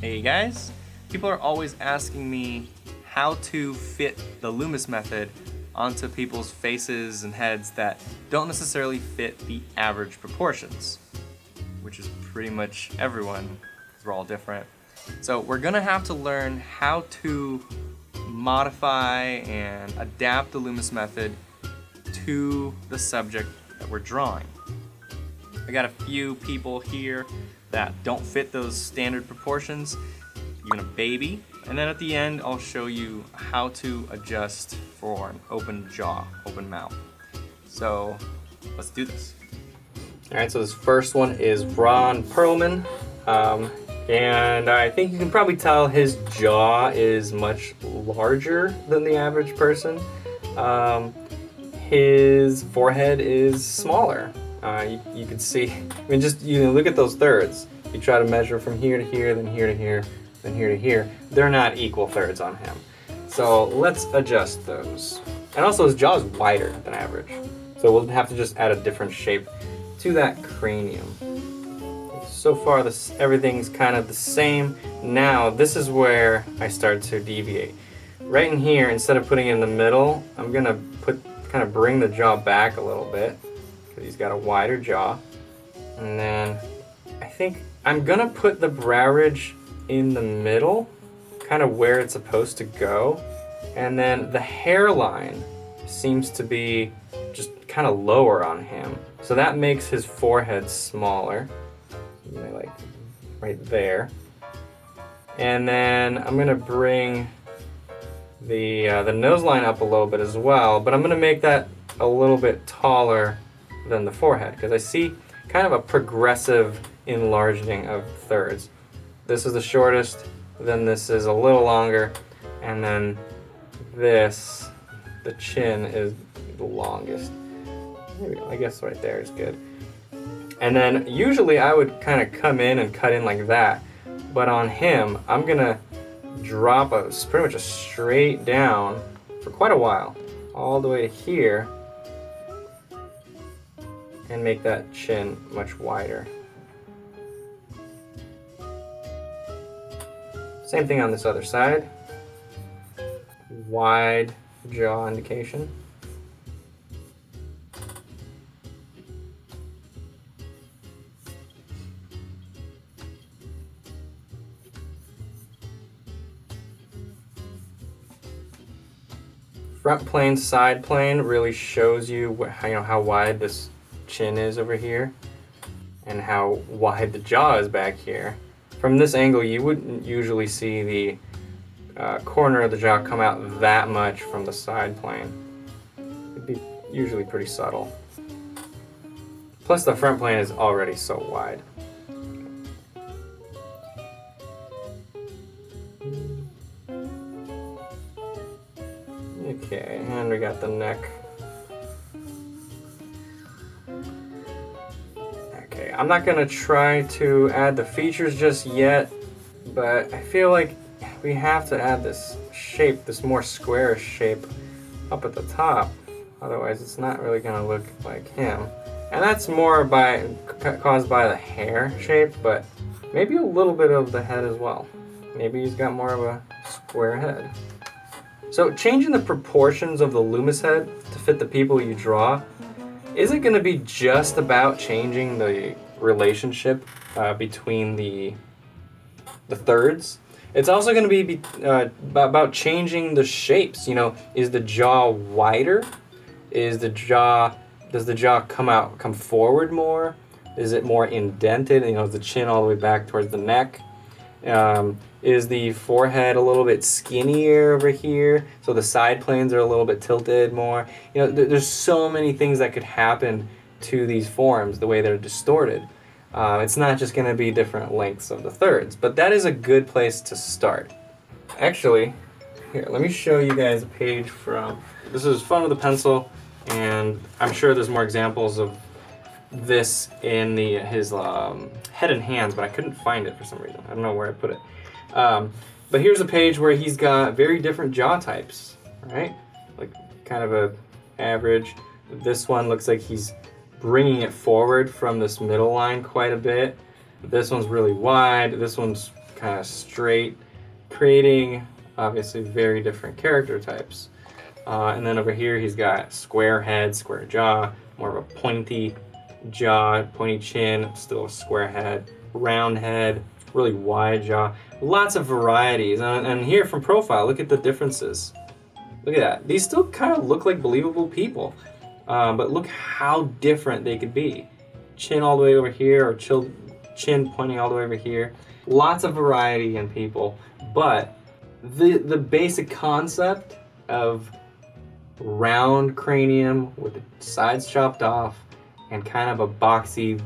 Hey guys, people are always asking me how to fit the Loomis method onto people's faces and heads that don't necessarily fit the average proportions, which is pretty much everyone, because we're all different. So we're gonna have to learn how to modify and adapt the Loomis method to the subject that we're drawing. I got a few people here that don't fit those standard proportions, even a baby. And then at the end, I'll show you how to adjust for an open jaw, open mouth. So let's do this. All right, so this first one is Ron Perlman. And I think you can probably tell his jaw is much larger than the average person. His forehead is smaller. You can see, I mean, just look at those thirds. You try to measure from here to here, then here to here, then here to here. They're not equal thirds on him. So let's adjust those. And also his jaw is wider than average. So we'll have to just add a different shape to that cranium. So far everything's kind of the same. Now this is where I start to deviate. Right in here, instead of putting it in the middle, I'm gonna kind of bring the jaw back a little bit, because he's got a wider jaw. And then I think I'm gonna put the brow ridge in the middle, kind of where it's supposed to go. And then the hairline seems to be just kind of lower on him. So that makes his forehead smaller, like right there. And then I'm gonna bring the nose line up a little bit as well, but I'm gonna make that a little bit taller than the forehead, because I see kind of a progressive enlarging of thirds. This is the shortest, then this is a little longer, and then this, the chin, is the longest. There we go. I guess right there is good. And then usually I would kind of come in and cut in like that, but on him I'm gonna drop pretty much a straight down for quite a while, all the way to here, and make that chin much wider. Same thing on this other side. Wide jaw indication. Front plane, side plane really shows you how wide this chin is over here and how wide the jaw is back here. From this angle, you wouldn't usually see the corner of the jaw come out that much from the side plane. It'd be usually pretty subtle. Plus the front plane is already so wide. Okay, and we got the neck. Okay, I'm not gonna try to add the features just yet, but I feel like we have to add this shape, this more squarish shape up at the top. Otherwise it's not really gonna look like him. And that's more caused by the hair shape, but maybe a little bit of the head as well. Maybe he's got more of a square head. So changing the proportions of the Loomis head to fit the people you draw isn't going to be just about changing the relationship between the thirds. It's also going to be about changing the shapes. Is the jaw wider? Does the jaw come forward more? Is it more indented? Is the chin all the way back towards the neck? Is the forehead a little bit skinnier over here, so the side planes are a little bit tilted more? There's so many things that could happen to these forms the way they're distorted. It's not just going to be different lengths of the thirds, but that is a good place to start. Actually, here, let me show you guys a page from, this is Fun with a Pencil, and I'm sure there's more examples of this in his head and hands, but I couldn't find it for some reason. I don't know where I put it. But here's a page where he's got very different jaw types, right? Like kind of a average. This one looks like he's bringing it forward from this middle line quite a bit. This one's really wide. This one's kind of straight, creating obviously very different character types. And then over here he's got square head, square jaw, more of a pointy jaw, pointy chin, still a square head, round head, really wide jaw. Lots of varieties. And here from profile, look at the differences. Look at that. These still kind of look like believable people. But look how different they could be. Chin all the way over here, or chin pointing all the way over here. Lots of variety in people, but the basic concept of round cranium with the sides chopped off and kind of a boxy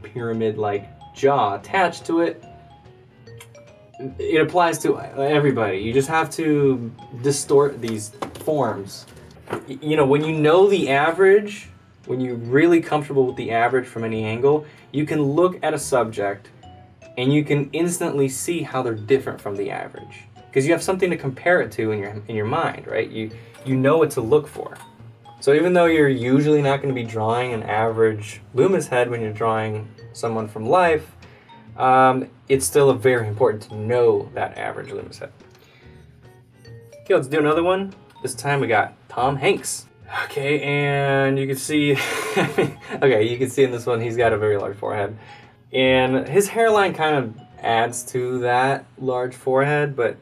pyramid-like jaw attached to it, it applies to everybody. You just have to distort these forms. You know, when you know the average, when you're really comfortable with the average from any angle, you can look at a subject and you can instantly see how they're different from the average, because you have something to compare it to in your mind, right? You know what to look for. So even though you're usually not going to be drawing an average Loomis head when you're drawing someone from life, it's still very important to know that average Loomis head. Okay, let's do another one. This time we got Tom Hanks. Okay, and you can see, okay, you can see in this one he's got a very large forehead. And his hairline kind of adds to that large forehead, but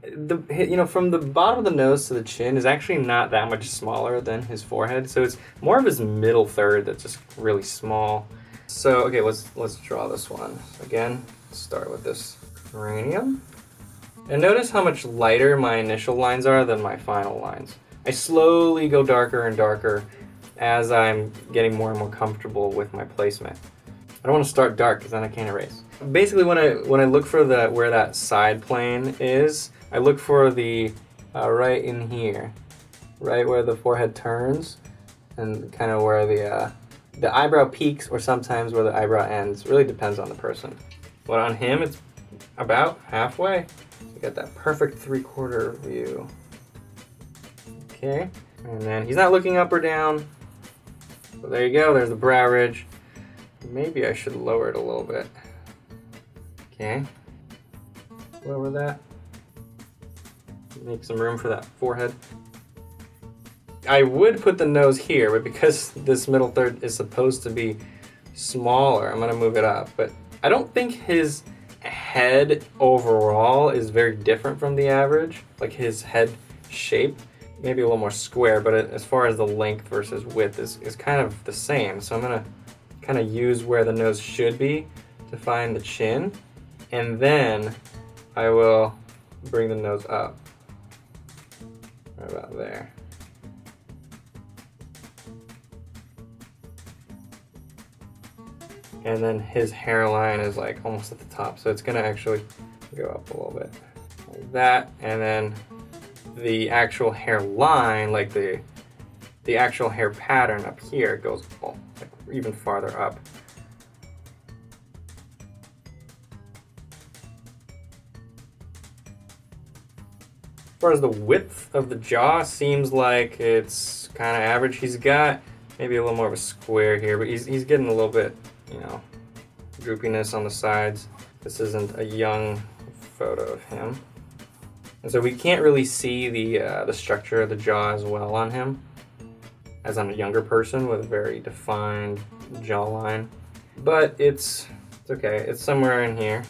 from the bottom of the nose to the chin is actually not that much smaller than his forehead. So it's more of his middle third that's just really small. So, okay, let's draw this one. Again, start with this cranium. And notice how much lighter my initial lines are than my final lines. I slowly go darker and darker as I'm getting more and more comfortable with my placement. I don't want to start dark because then I can't erase. Basically, when I look for where that side plane is, I look for the right in here, right where the forehead turns, and kind of where the eyebrow peaks, or sometimes where the eyebrow ends. Really depends on the person. But on him, it's about halfway. You got that perfect 3/4 view. Okay, and then he's not looking up or down. So there you go, there's the brow ridge. Maybe I should lower it a little bit. Okay, lower that. Make some room for that forehead. I would put the nose here, but because this middle third is supposed to be smaller, I'm gonna move it up. But I don't think his head overall is very different from the average. Like his head shape, maybe a little more square, but as far as the length versus width is kind of the same. So I'm gonna kind of use where the nose should be to find the chin, and then I will bring the nose up. Right about there. And then his hairline is like almost at the top, so it's gonna actually go up a little bit like that. And then the actual hairline, like the actual hair pattern up here, goes like even farther up. As far as the width of the jaw, seems like it's kind of average. He's got maybe a little more of a square here, but he's getting a little bit, you know, droopiness on the sides. This isn't a young photo of him. And so we can't really see the structure of the jaw as well on him as on a younger person with a very defined jawline. But it's okay, it's somewhere in here.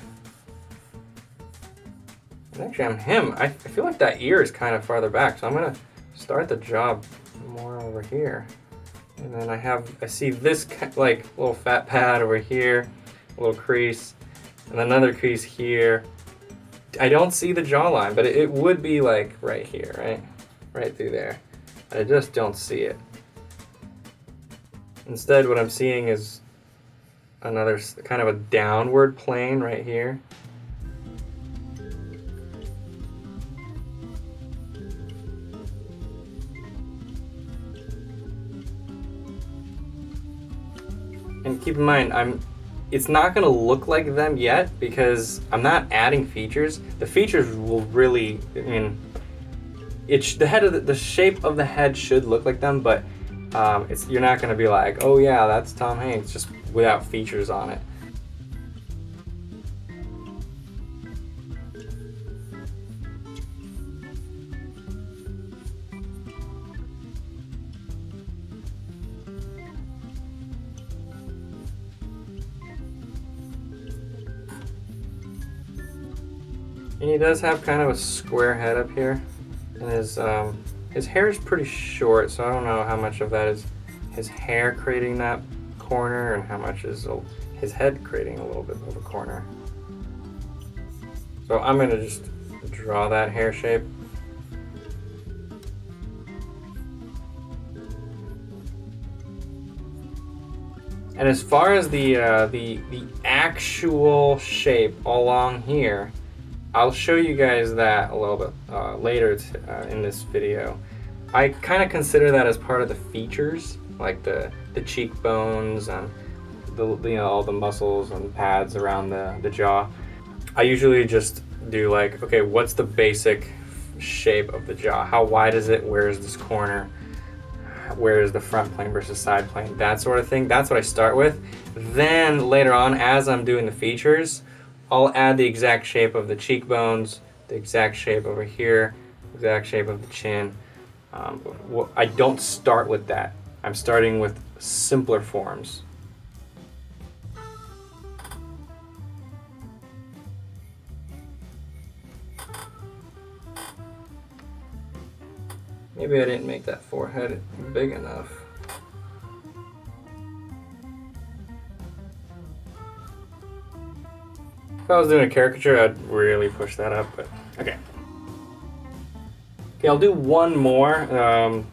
And actually on him, I feel like that ear is kind of farther back, so I'm gonna start the jaw more over here. And then I see this like little fat pad over here, a little crease, and another crease here. I don't see the jawline, but it would be like right here, right? Right through there. I just don't see it. Instead, what I'm seeing is another kind of a downward plane right here. And keep in mind, it's not gonna look like them yet because I'm not adding features. The features will really, I mean, the shape of the head should look like them, but you're not gonna be like, oh yeah, that's Tom Hanks, just without features on it. And he does have kind of a square head up here. And his hair is pretty short, so I don't know how much of that is his hair creating that corner and how much is his head creating a little bit of a corner. So I'm gonna just draw that hair shape. And as far as the actual shape along here, I'll show you guys that a little bit later in this video. I kind of consider that as part of the features, like the cheekbones and all the muscles and pads around the jaw. I usually just do like, okay, what's the basic shape of the jaw? How wide is it? Where is this corner? Where is the front plane versus side plane? That sort of thing. That's what I start with. Then later on, as I'm doing the features, I'll add the exact shape of the cheekbones, the exact shape over here, exact shape of the chin. I don't start with that. I'm starting with simpler forms. Maybe I didn't make that forehead big enough. If I was doing a caricature, I'd really push that up, but okay. Okay, I'll do one more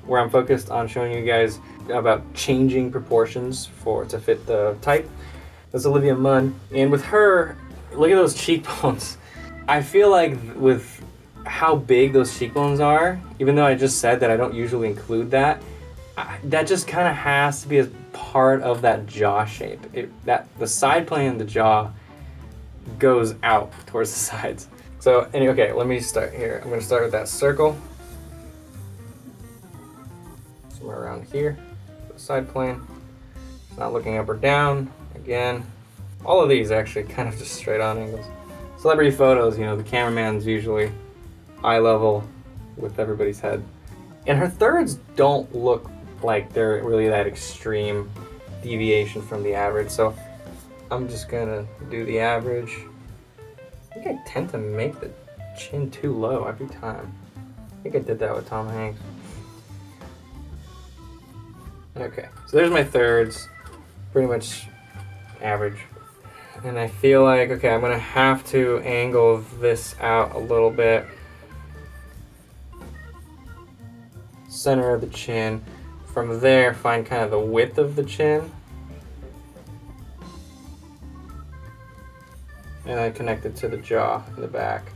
where I'm focused on showing you guys about changing proportions to fit the type. That's Olivia Munn, and with her, look at those cheekbones. I feel like with how big those cheekbones are, even though I just said that I don't usually include that, that just kind of has to be a part of that jaw shape. The side plane of the jaw goes out towards the sides. So anyway, okay, let me start here. I'm going to start with that circle. Somewhere around here, the side plane. It's not looking up or down. Again, all of these actually kind of just straight on angles. Celebrity photos, you know, the cameraman's usually eye level with everybody's head. And her thirds don't look like they're really that extreme deviation from the average, so I'm just gonna do the average. I think I tend to make the chin too low every time. I think I did that with Tom Hanks. Okay, so there's my thirds, pretty much average. And I feel like, okay, I'm gonna have to angle this out a little bit. Center of the chin. From there, find kind of the width of the chin. And then connect it to the jaw in the back.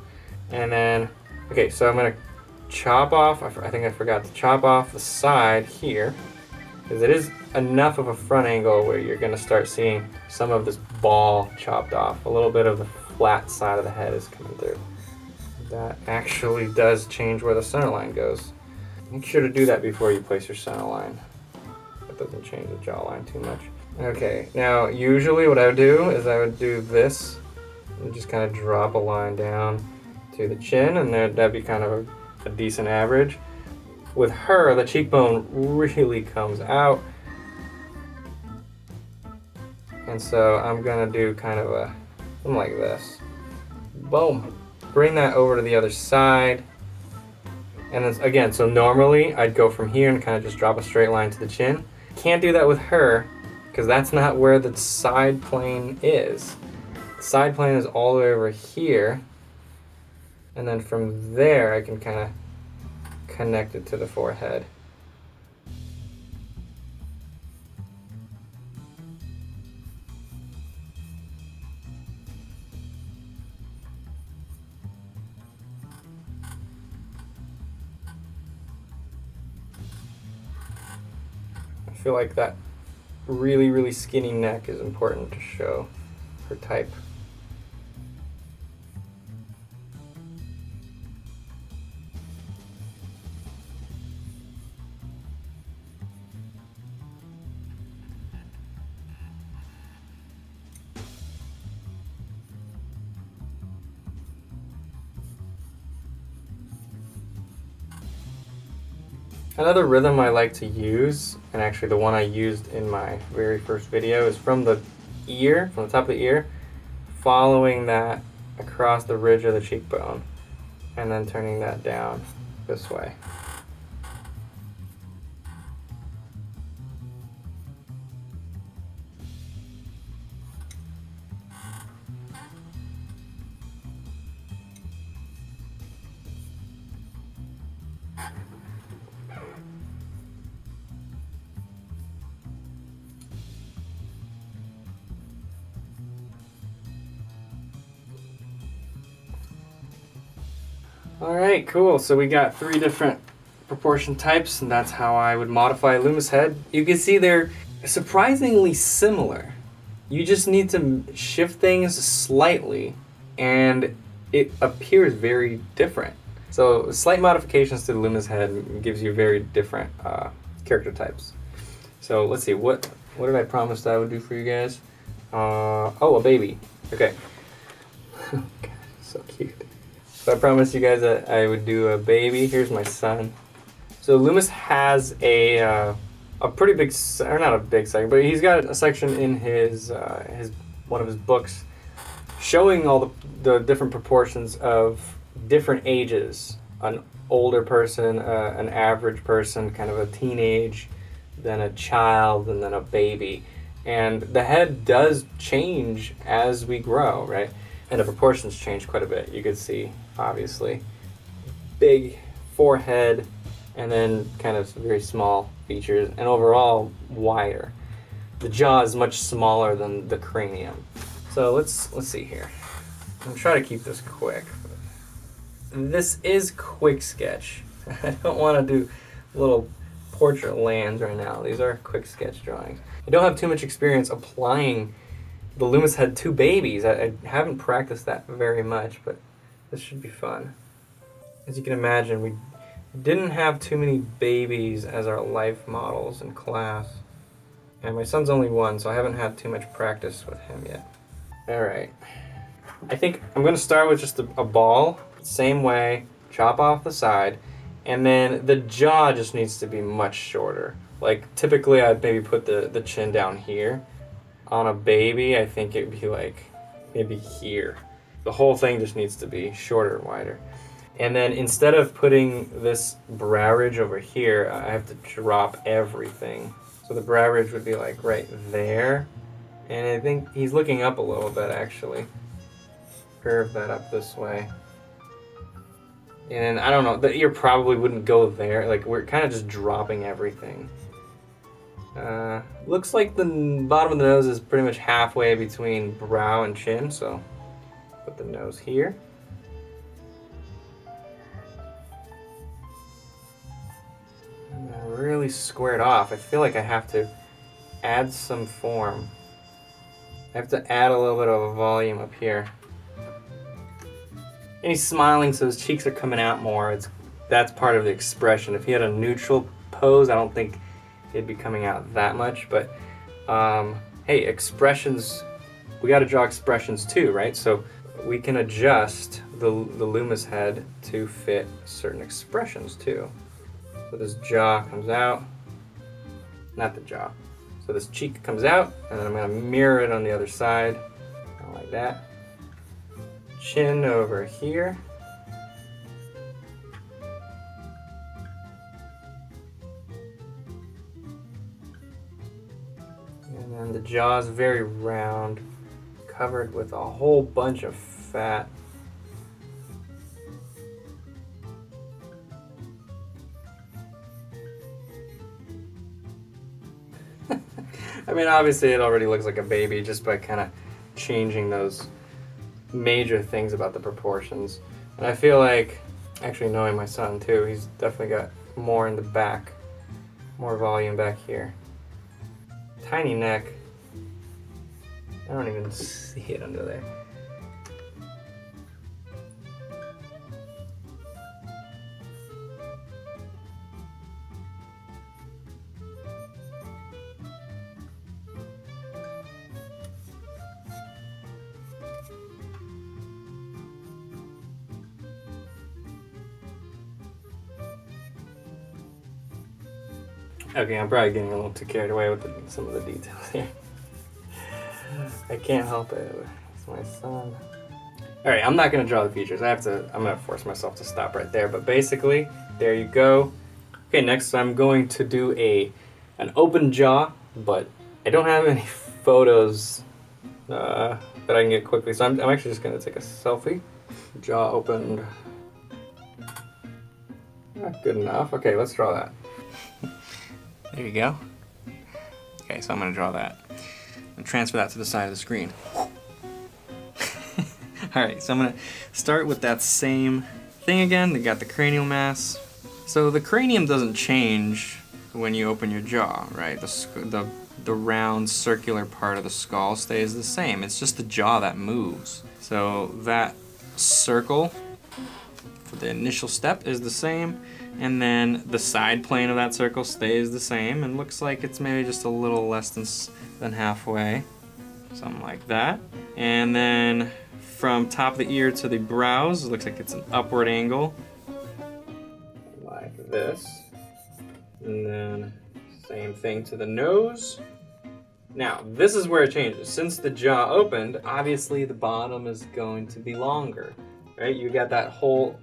And then, okay, so I'm gonna chop off, I think I forgot to chop off the side here, because it is enough of a front angle where you're gonna start seeing some of this ball chopped off. A little bit of the flat side of the head is coming through. That actually does change where the center line goes. Make sure to do that before you place your center line. That doesn't change the jawline too much. Okay, now usually what I would do is I would do this and just kind of drop a line down to the chin, and that'd be kind of a decent average. With her, the cheekbone really comes out. And so I'm gonna do kind of something like this. Boom. Bring that over to the other side. And then, again, so normally I'd go from here and kind of just drop a straight line to the chin. Can't do that with her, because that's not where the side plane is. The side plane is all the way over here. And then from there, I can kind of connect it to the forehead. I feel like that really, really skinny neck is important to show her type. Another rhythm I like to use, and actually the one I used in my very first video, is from the ear, from the top of the ear, following that across the ridge of the cheekbone, and then turning that down this way. Alright, cool. So we got 3 different proportion types, and that's how I would modify a Loomis head. You can see they're surprisingly similar. You just need to shift things slightly, and it appears very different. So slight modifications to the Loomis head gives you very different character types. So let's see, what did I promise that I would do for you guys? Oh, a baby. Okay. God, so cute. So I promised you guys that I would do a baby. Here's my son. So Loomis has a pretty big, or not a big section, but he's got a section in his one of his books showing all the different proportions of different ages. An older person, an average person, kind of a teenage, then a child, and then a baby. And the head does change as we grow, right? And the proportions change quite a bit. You can see, obviously, big forehead, and then kind of very small features, and overall wider. The jaw is much smaller than the cranium. So let's see here. I'm trying to keep this quick. This is Quicksketch. I don't want to do little portrait lands right now. These are Quicksketch drawings. I don't have too much experience applying the Loomis head to babies. I haven't practiced that very much, but this should be fun. As you can imagine, we didn't have too many babies as our life models in class. And my son's only 1, so I haven't had too much practice with him yet. Alright. I think I'm going to start with just a ball, same way, chop off the side, and then the jaw just needs to be much shorter. Like, typically I'd maybe put the chin down here. On a baby, I think it'd be like maybe here. The whole thing just needs to be shorter, wider. And then instead of putting this brow ridge over here, I have to drop everything. So the brow ridge would be like right there. And I think he's looking up a little bit, actually. Curve that up this way. And I don't know, the ear probably wouldn't go there. Like, we're kind of just dropping everything. Looks like the bottom of the nose is pretty much halfway between brow and chin, so put the nose here. And then really square it off. I feel like I have to add some form. I have to add a little bit of a volume up here. And he's smiling, so his cheeks are coming out more. That's part of the expression. If he had a neutral pose, I don't think it'd be coming out that much, but hey, expressions, we got to draw expressions too, right? So we can adjust the Loomis head to fit certain expressions too. So this jaw comes out, not the jaw. So this cheek comes out, and then I'm going to mirror it on the other side, kind of like that. Chin over here. And then the jaw is very round, covered with a whole bunch of fat. I mean, obviously it already looks like a baby just by kind of changing those major things about the proportions. And I feel like, actually knowing my son too, he's definitely got more in the back, more volume back here. Tiny neck. I don't even see it under there. Okay, I'm probably getting a little too carried away with some of the details here. I can't help it. It's my son. All right, I'm not gonna draw the features. I'm gonna force myself to stop right there, but basically, there you go. Okay, next I'm going to do an open jaw, but I don't have any photos that I can get quickly, so I'm actually just gonna take a selfie. Jaw opened. Not good enough. Okay, let's draw that. There you go. Okay, so I'm gonna draw that. And transfer that to the side of the screen. Alright, so I'm going to start with that same thing again. They got the cranial mass. So the cranium doesn't change when you open your jaw, right? The round circular part of the skull stays the same. It's just the jaw that moves. So that circle for the initial step is the same, and then the side plane of that circle stays the same and looks like it's maybe just a little less than halfway. Something like that. And then from top of the ear to the brows, it looks like it's an upward angle. Like this. And then same thing to the nose. Now, this is where it changes. Since the jaw opened, obviously the bottom is going to be longer, right? You got that whole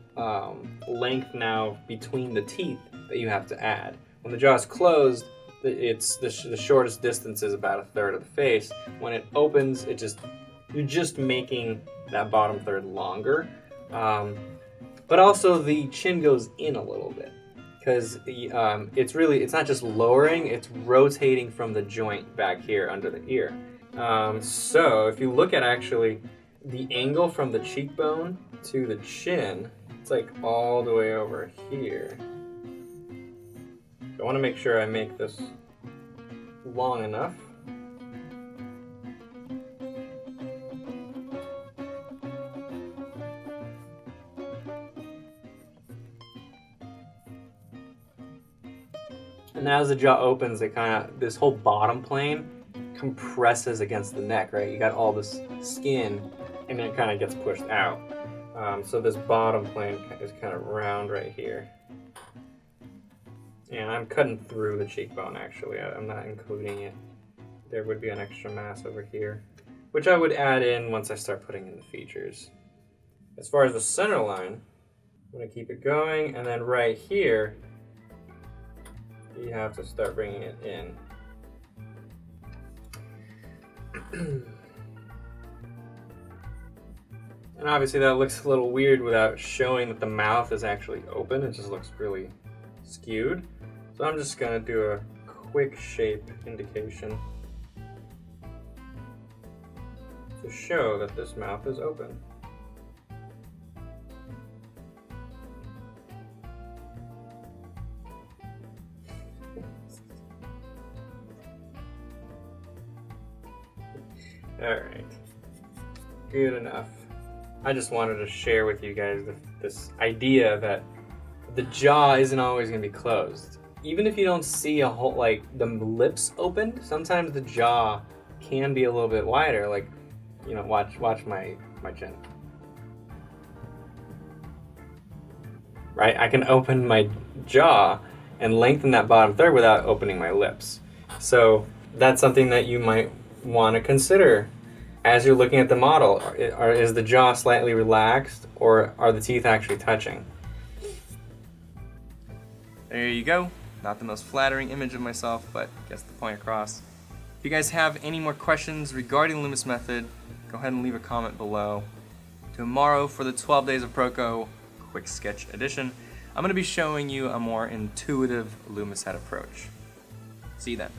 length now between the teeth that you have to add. When the jaw is closed, it's the shortest distance is about a third of the face. When it opens, you're just making that bottom third longer. But also the chin goes in a little bit because it's not just lowering, it's rotating from the joint back here under the ear. So if you look at actually the angle from the cheekbone to the chin, it's like all the way over here. I want to make sure I make this long enough. And as the jaw opens, this whole bottom plane compresses against the neck, right? You got all this skin, and then it kind of gets pushed out. So this bottom plane is kind of round right here. And I'm cutting through the cheekbone, actually. I'm not including it. There would be an extra mass over here, which I would add in once I start putting in the features. As far as the center line, I'm going to keep it going, and then right here, you have to start bringing it in. And obviously that looks a little weird without showing that the mouth is actually open. It just looks really skewed. So I'm just going to do a quick shape indication to show that this mouth is open. Alright, good enough. I just wanted to share with you guys this idea that the jaw isn't always going to be closed. Even if you don't see a whole, like the lips opened, sometimes the jaw can be a little bit wider. Like, you know, watch my chin. Right? I can open my jaw and lengthen that bottom third without opening my lips. So that's something that you might want to consider as you're looking at the model. Is the jaw slightly relaxed, or are the teeth actually touching? There you go. Not the most flattering image of myself, but gets the point across. If you guys have any more questions regarding the Loomis Method, go ahead and leave a comment below. Tomorrow for the 12 Days of Proko Quicksketch Edition, I'm going to be showing you a more intuitive Loomis head approach. See you then.